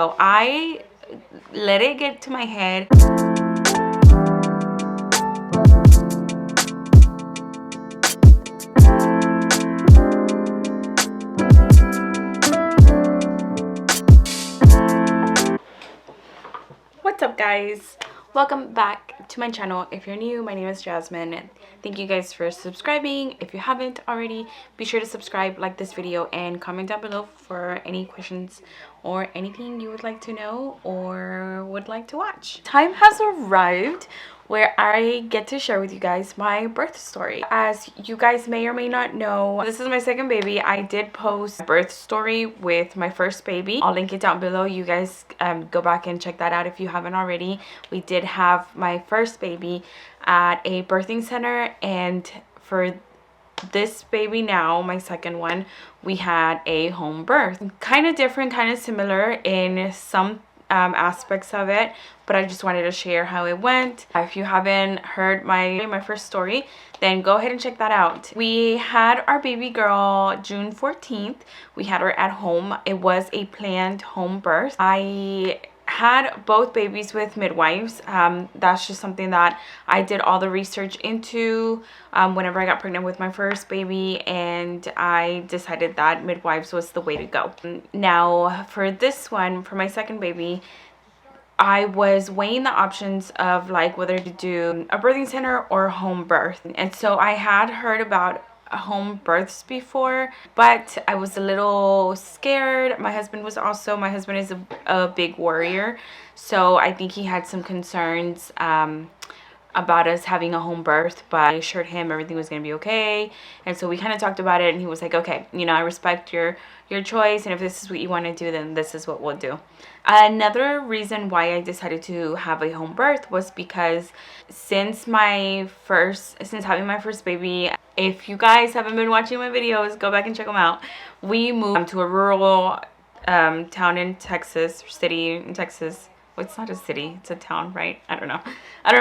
So I let it get to my head. What's up, guys? Welcome back to my channel. If you're new, my name is Jasmine. Thank you guys for subscribing. If you haven't already, be sure to subscribe, like this video, and comment down below for any questions or anything you would like to know or would like to watch. Time has arrived where I get to share with you guys my birth story. As you guys may or may not know, this is my second baby. I did post a birth story with my first baby. I'll link it down below. You guys go back and check that out if you haven't already. We did have my first baby at a birthing center, and for this baby now, my second one, we had a home birth. Kind of different, kind of similar in some aspects of it, but I just wanted to share how it went. If you haven't heard my first story, then go ahead and check that out. We had our baby girl June 14th. We had her at home. It was a planned home birth. I had both babies with midwives. That's just something that I did all the research into whenever I got pregnant with my first baby, and I decided that midwives was the way to go. Now for this one, for my second baby, I was weighing the options of like whether to do a birthing center or home birth. And so I had heard about home births before, but I was a little scared. My husband is a big worrier, so I think he had some concerns about us having a home birth, but I assured him everything was going to be okay. And so we kind of talked about it, and he was like, okay, you know, I respect your choice, and if this is what you want to do, then this is what we'll do. Another reason why I decided to have a home birth was because since having my first baby, if you guys haven't been watching my videos, go back and check them out. We moved to a rural town in Texas, city in Texas. Well, it's not a city, it's a town, right? I don't know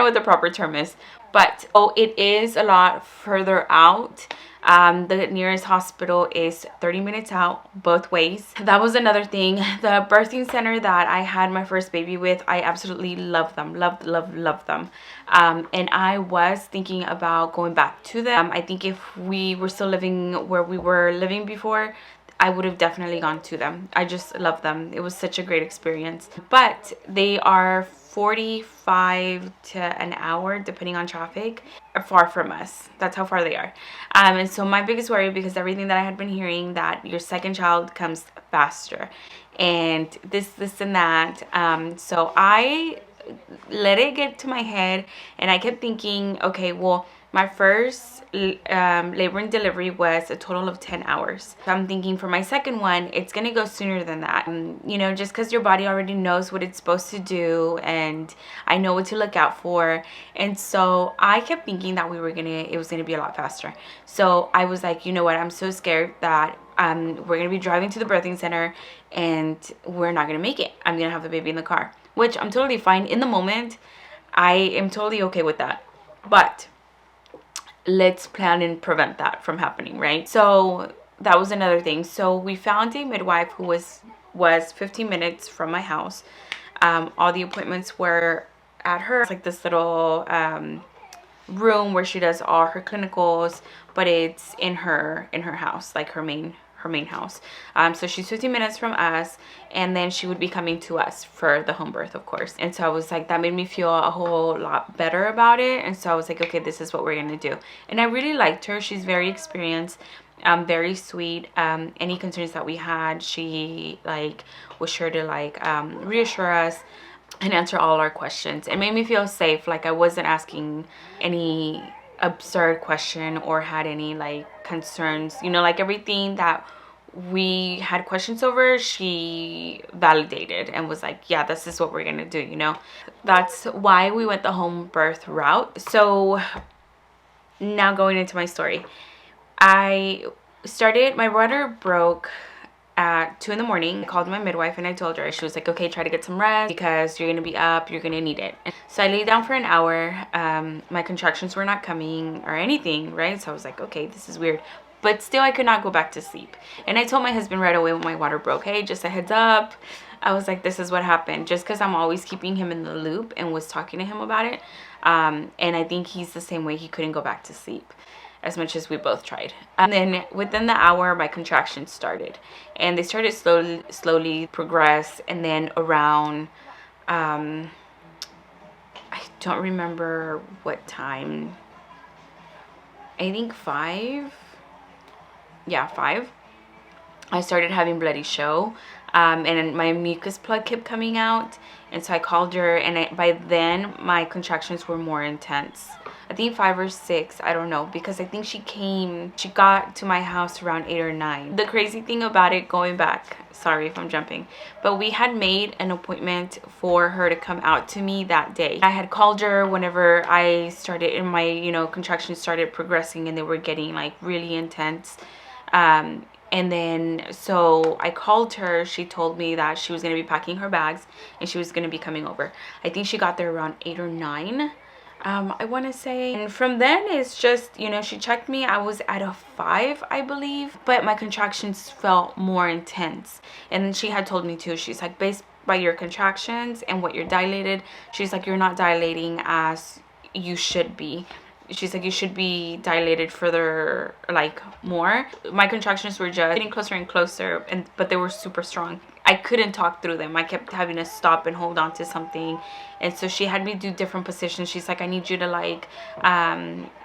what the proper term is, but it is a lot further out. The nearest hospital is 30 minutes out both ways. That was another thing. The birthing center that I had my first baby with, I absolutely love them, loved them. And I was thinking about going back to them. I think if we were still living where we were living before, I would have definitely gone to them. I just love them. It was such a great experience. But they are 45 to an hour, depending on traffic, far from us. That's how far they are. And so my biggest worry, because everything that I had been hearing, that your second child comes faster, and this and that. So I let it get to my head, and I kept thinking, okay, well, my first labor and delivery was a total of 10 hours. So I'm thinking for my second one, it's going to go sooner than that. You know, just because your body already knows what it's supposed to do, and I know what to look out for. And so I kept thinking that it was going to be a lot faster. So I was like, you know what? I'm so scared that we're going to be driving to the birthing center and we're not going to make it. I'm going to have the baby in the car, which I'm totally fine. In the moment, I am totally okay with that. But let's plan and prevent that from happening, right? So that was another thing. So we found a midwife who was 15 minutes from my house. All the appointments were at her, like this little room where she does all her clinicals, but it's in her house, like her main house. So she's 15 minutes from us, and then she would be coming to us for the home birth, of course. And so I was like, that made me feel a whole lot better about it. And so I was like, okay, this is what we're gonna do. And I really liked her. She's very experienced, very sweet. Any concerns that we had, she was sure to reassure us and answer all our questions. It made me feel safe. Like I wasn't asking any absurd question or had any concerns, you know, everything that we had questions over, she validated and was like, yeah, this is what we're gonna do, you know. That's why we went the home birth route. So now going into my story, my water broke at 2 in the morning. I called my midwife and I told her. She was like, okay, try to get some rest because you're gonna be up, you're gonna need it. So I laid down for an hour. My contractions were not coming or anything, right? So I was like, okay, this is weird. But still, I could not go back to sleep. And I told my husband right away when my water broke, hey, just a heads up, I was like, this is what happened, just because I'm always keeping him in the loop and was talking to him about it. And I think he's the same way. He couldn't go back to sleep as much as we both tried. And then within the hour, my contractions started, and they started slowly progress. And then around I don't remember what time, I think 5, yeah, 5, I started having bloody show, and my mucus plug kept coming out. And so I called her, and by then my contractions were more intense. I think 5 or 6, I don't know, because I think she got to my house around 8 or 9. The crazy thing about it, going back, sorry if I'm jumping, but we had made an appointment for her to come out to me that day. I had called her whenever I started, and my, you know, contractions started progressing, and they were getting like really intense. And then, so I called her. She told me that she was going to be packing her bags and she was going to be coming over. I think she got there around 8 or 9, I want to say. And from then, it's just, you know, she checked me. I was at a 5, I believe. But my contractions felt more intense. And then she had told me too, she's like, based by your contractions and what you're dilated, she's like, you're not dilating as you should be. She's like, you should be dilated further, like more. My contractions were just getting closer and closer, but they were super strong. I couldn't talk through them. I kept having to stop and hold on to something. And so she had me do different positions. She's like, I need you to like,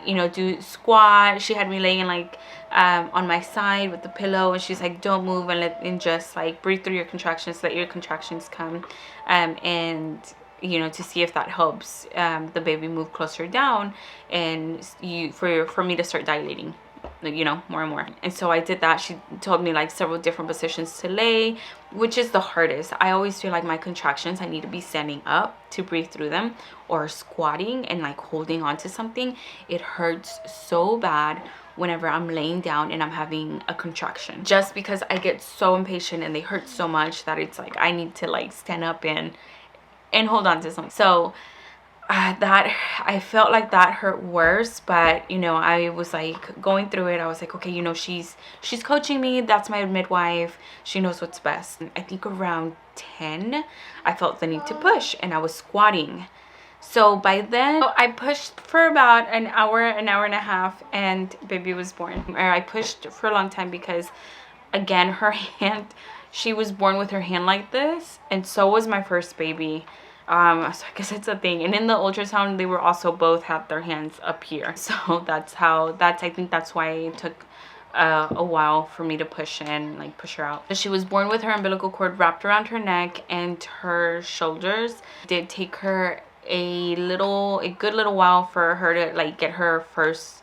you know, do squat. She had me laying like on my side with the pillow, and she's like, don't move, and just like breathe through your contractions, let your contractions come, and you know, to see if that helps the baby move closer down, and for me to start dilating, you know, more and more. And so I did that. She told me like several different positions to lay, which is the hardest. I always feel like my contractions, I need to be standing up to breathe through them, or squatting and like holding on to something. It hurts so bad whenever I'm laying down and I'm having a contraction, just because I get so impatient and they hurt so much that it's like I need to like stand up and hold on to something. So that, I felt like that hurt worse. But you know, I was like going through it. I was like, okay, you know, she's coaching me. That's my midwife. She knows what's best. And I think around 10, I felt the need to push, and I was squatting. So by then, I pushed for about an hour and a half, and baby was born. Or I pushed for a long time because, again, her hand, she was born with her hand like this, and so was my first baby. So I guess it's a thing. And in the ultrasound, they were also both had their hands up here. So I think that's why it took a while for me to push her out. She was born with her umbilical cord wrapped around her neck and her shoulders. It did take her a good little while for her to like get her first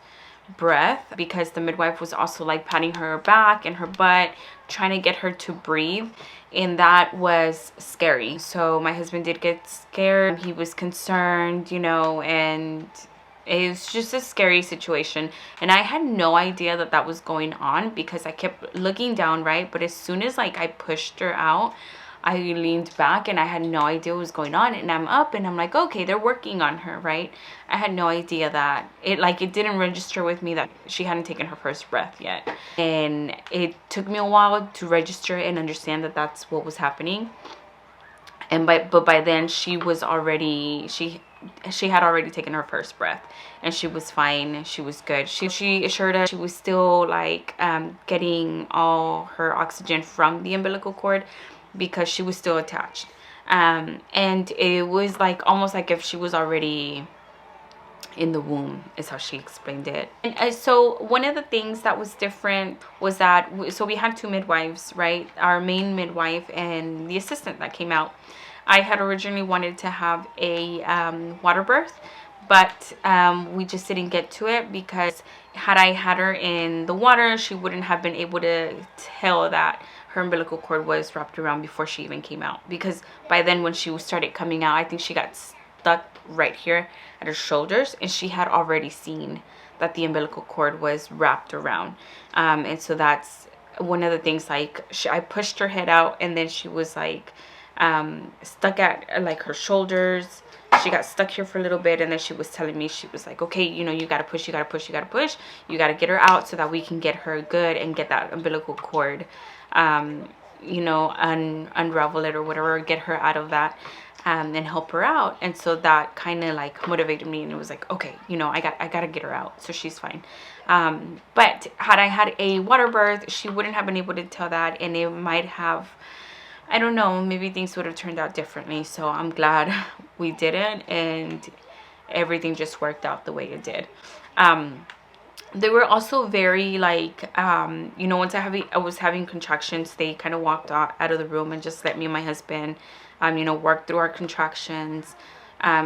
breath, because the midwife was also like patting her back and her butt, trying to get her to breathe, and that was scary. So my husband did get scared. He was concerned, you know, and it was just a scary situation. And I had no idea that was going on, because I kept looking down, right? But as soon as like I pushed her out, I leaned back and I had no idea what was going on. And I'm up and I'm like, okay, they're working on her, right? I had no idea that it didn't register with me that she hadn't taken her first breath yet. And it took me a while to register and understand that that's what was happening. And but by then she had already taken her first breath, and she was fine. She was good. She assured us she was still like getting all her oxygen from the umbilical cord, because she was still attached, and it was like almost like if she was already in the womb, is how she explained it. And so one of the things that was different was that so we had 2 midwives, right? Our main midwife and the assistant that came out. I had originally wanted to have a water birth, but we just didn't get to it, because had I had her in the water, she wouldn't have been able to tell that her umbilical cord was wrapped around before she even came out. Because by then, when she started coming out, I think she got stuck right here at her shoulders, and she had already seen that the umbilical cord was wrapped around. And so that's one of the things, like I pushed her head out, and then she was like stuck at like her shoulders. She got stuck here for a little bit, and then she was telling me, she was like, okay, you know, you gotta push, you gotta push, you gotta push, you gotta get her out so that we can get her good and get that umbilical cord you know, unravel it or whatever, get her out of that, and help her out. And so that kind of like motivated me, and it was like, okay, you know, I gotta get her out so she's fine. But had I had a water birth, she wouldn't have been able to tell that, and it might have, I don't know, maybe things would have turned out differently. So I'm glad we didn't, and everything just worked out the way it did. They were also very like, you know, once I was having contractions, they kind of walked out of the room and just let me and my husband, you know, work through our contractions.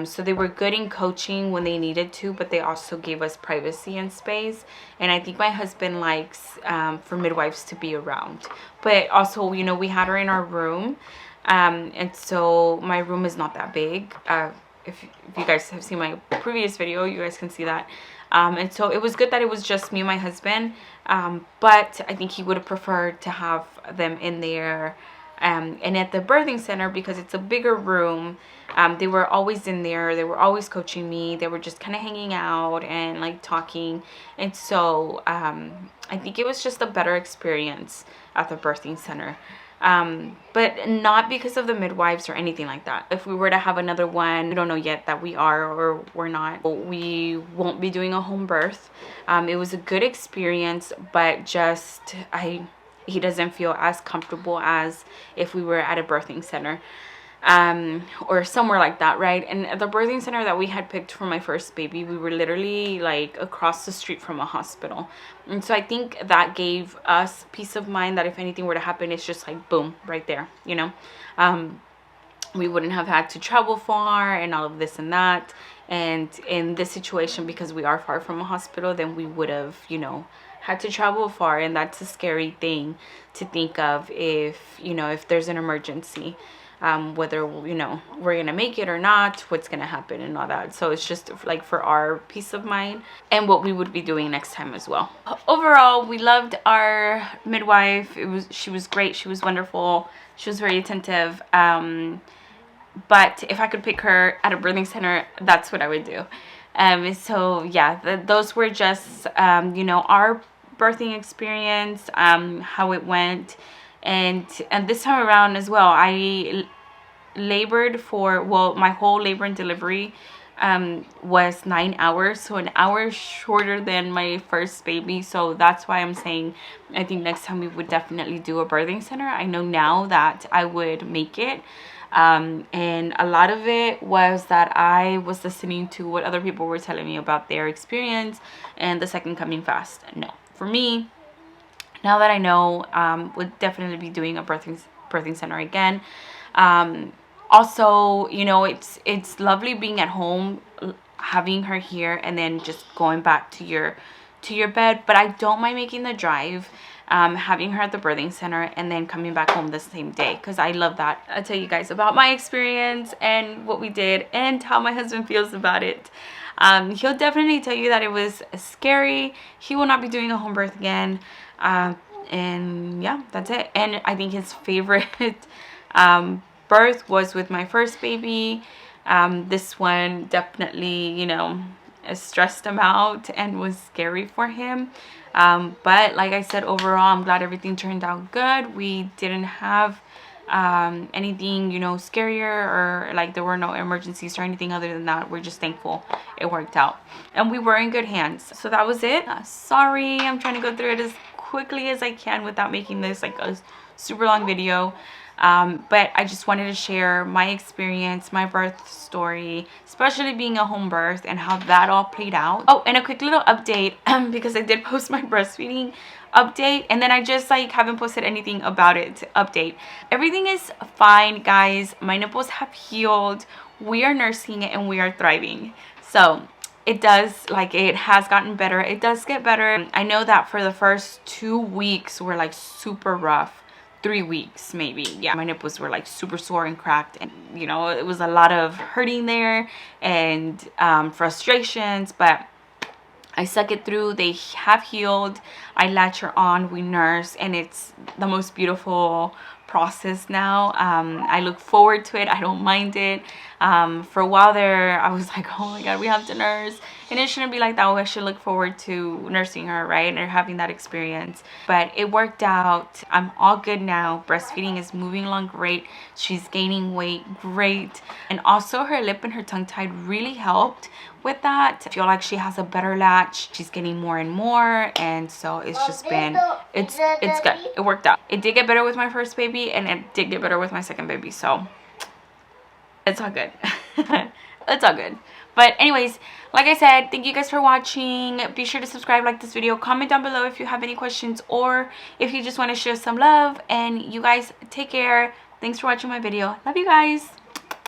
So they were good in coaching when they needed to, but they also gave us privacy and space. And I think my husband likes for midwives to be around. But also, you know, we had her in our room. And so my room is not that big. If you guys have seen my previous video, you guys can see that. And so it was good that it was just me and my husband. But I think he would have preferred to have them in there. And at the birthing center, because it's a bigger room, they were always in there. They were always coaching me. They were just kind of hanging out and like talking. And so I think it was just a better experience at the birthing center. But not because of the midwives or anything like that. If we were to have another one, we don't know yet that we are or we're not. We won't be doing a home birth. It was a good experience, but just he doesn't feel as comfortable as if we were at a birthing center. Or somewhere like that, right? And at the birthing center that we had picked for my first baby, we were literally like across the street from a hospital. And so I think that gave us peace of mind that if anything were to happen, it's just like boom, right there, you know. We wouldn't have had to travel far and all of this and that. And in this situation, because we are far from a hospital, then we would have, you know, had to travel far. And that's a scary thing to think of if, you know, if there's an emergency. Whether, you know, we're gonna make it or not, what's gonna happen and all that. So it's just like for our peace of mind and what we would be doing next time as well. Overall, we loved our midwife. She was great. She was wonderful. She was very attentive. But if I could pick her at a birthing center, that's what I would do. So yeah, those were just, you know, our birthing experience, how it went. And this time around as well, I labored for, well, my whole labor and delivery was 9 hours, so an hour shorter than my first baby. So that's why I'm saying I think next time we would definitely do a birthing center. I know now that I would make it. And a lot of it was that I was listening to what other people were telling me about their experience and the second coming fast. No, for me, now that I know, would definitely be doing a birthing center again. Also, you know, it's lovely being at home, having her here, and then just going back to your bed. But I don't mind making the drive, having her at the birthing center, and then coming back home the same day, because I love that. I'll tell you guys about my experience and what we did and how my husband feels about it. He'll definitely tell you that it was scary. He will not be doing a home birth again. And yeah, that's it. And I think his favorite birth was with my first baby. This one definitely, you know, stressed him out and was scary for him. But like I said, overall, I'm glad everything turned out good. We didn't have anything, you know, scarier, or like there were no emergencies or anything other than that. We're just thankful it worked out and we were in good hands. So that was it. Sorry, I'm trying to go through it as quickly as I can without making this like a super long video. But I just wanted to share my experience, my birth story, especially being a home birth and how that all played out. Oh, and a quick little update, because I did post my breastfeeding update and then I just like haven't posted anything about it. Update, everything is fine, guys. My nipples have healed. We are nursing it and we are thriving. So it does, like, it has gotten better. It does get better. I know that for the first 2 weeks were like super rough. 3 weeks maybe. Yeah, my nipples were like super sore and cracked, and you know, it was a lot of hurting there and frustrations, but I suck it through. They have healed. I latch her on, we nurse, and it's the most beautiful process now. I look forward to it. I don't mind it. For a while there, I was like, oh my god, we have to nurse, and it shouldn't be like that. I should look forward to nursing her, right, or having that experience. But it worked out. I'm all good now. Breastfeeding is moving along great. She's gaining weight great, and also her lip and her tongue tied really helped with that. I feel like she has a better latch. She's getting more and more, and so it's just been, it's good. It worked out. It did get better with my first baby, and it did get better with my second baby, so it's all good. It's all good. But anyways, like I said, thank you guys for watching. Be sure to subscribe, like this video, comment down below if you have any questions, or if you just want to show some love. And you guys take care. Thanks for watching my video. Love you guys.